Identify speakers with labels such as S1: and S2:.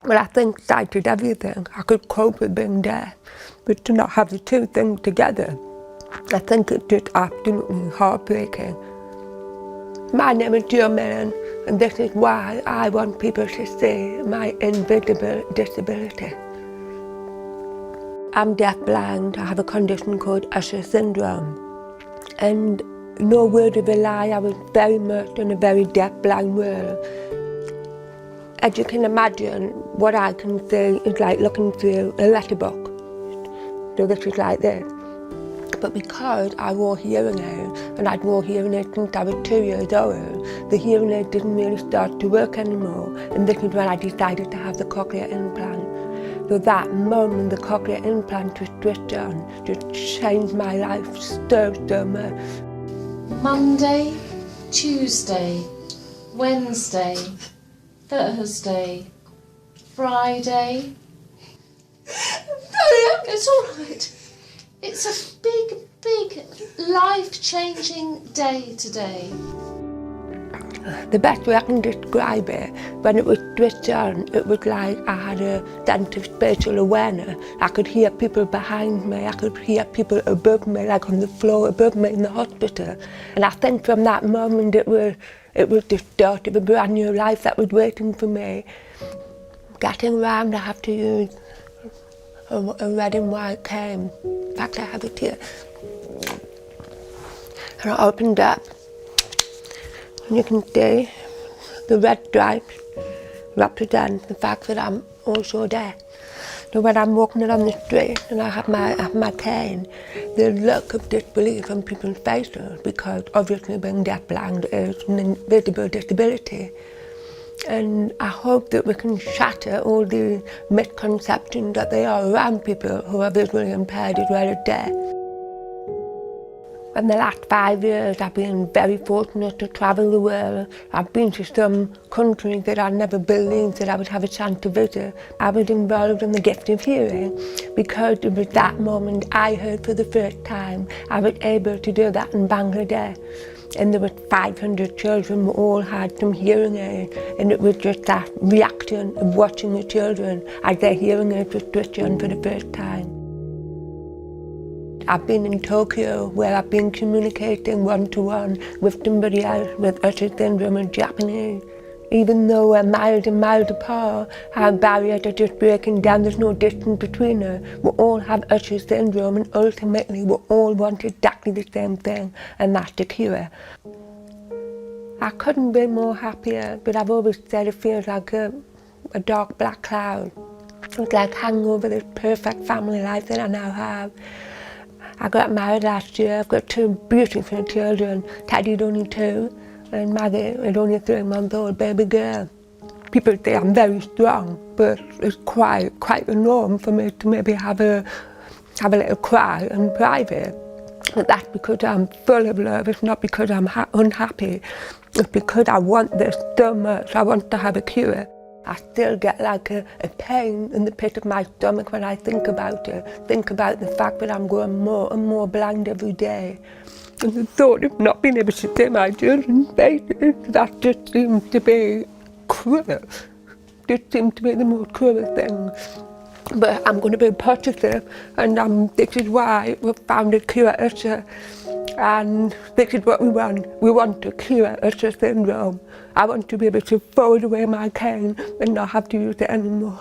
S1: Well, I think I did everything. I could cope with being deaf, but to not have the two things together, I think it's just absolutely heartbreaking. My name is Jill Millen, and this is why I want people to see my invisible disability. I'm deaf-blind. I have a condition called Usher syndrome. And no word of a lie, I was very much in a very deaf-blind world. As you can imagine, what I can see is like looking through a letterbox. So this is like this. But because I wore hearing aids, and I'd wore hearing aids since I was 2 years old, the hearing aid didn't really start to work anymore, and this is when I decided to have the cochlear implant. So that moment the cochlear implant was switched on just changed my life so much.
S2: Monday, Tuesday, Wednesday, Thursday, Friday. It's all right. It's a big, life-changing day today.
S1: The best way I can describe it, when it was switched on, it was like I had a sense of spatial awareness. I could hear people behind me, I could hear people above me, like on the floor above me in the hospital. And I think from that moment it was the start of a brand new life that was waiting for me. Getting around, I have to use a red and white cane. In fact, I have it here. And I opened up, and you can see the red stripes represent the fact that I'm also deaf. So when I'm walking along the street and I have my cane, the look of disbelief on people's faces, because obviously being deaf-blind is an invisible disability. And I hope that we can shatter all the misconceptions that there are around people who are visually impaired as well as deaf. In the last 5 years, I've been very fortunate to travel the world. I've been to some countries that I never believed that I would have a chance to visit. I was involved in the gift of hearing because it was that moment I heard for the first time. I was able to do that in Bangladesh. And there were 500 children who all had some hearing aids, and it was just that reaction of watching the children as their hearing aids were switched on for the first time. I've been in Tokyo where I've been communicating one-to-one with somebody else with Usher syndrome in Japanese. Even though we're miles and miles apart, our barriers are just breaking down, there's no distance between us. We all have Usher syndrome, and ultimately we all want exactly the same thing, and that's the cure. I couldn't be more happier, but I've always said it feels like a dark black cloud. It's like hanging over this perfect family life that I now have. I got married last year. I've got 2 beautiful children. Teddy's only 2, and Maggie is only a 3-month-old baby girl. People say I'm very strong, but it's quite a norm for me to maybe have a little cry in private. But that's because I'm full of love. It's not because I'm unhappy. It's because I want this so much. I want to have a cure. I still get like a pain in the pit of my stomach when I think about it. Think about the fact that I'm growing more and more blind every day. And the thought of not being able to see my children's faces, that just seems to be cruel. Just seems to be the most cruel thing. But I'm going to be positive, and this is why we've found a cure Usher. And this is what we want. We want to cure Usher syndrome. I want to be able to fold away my cane and not have to use it anymore.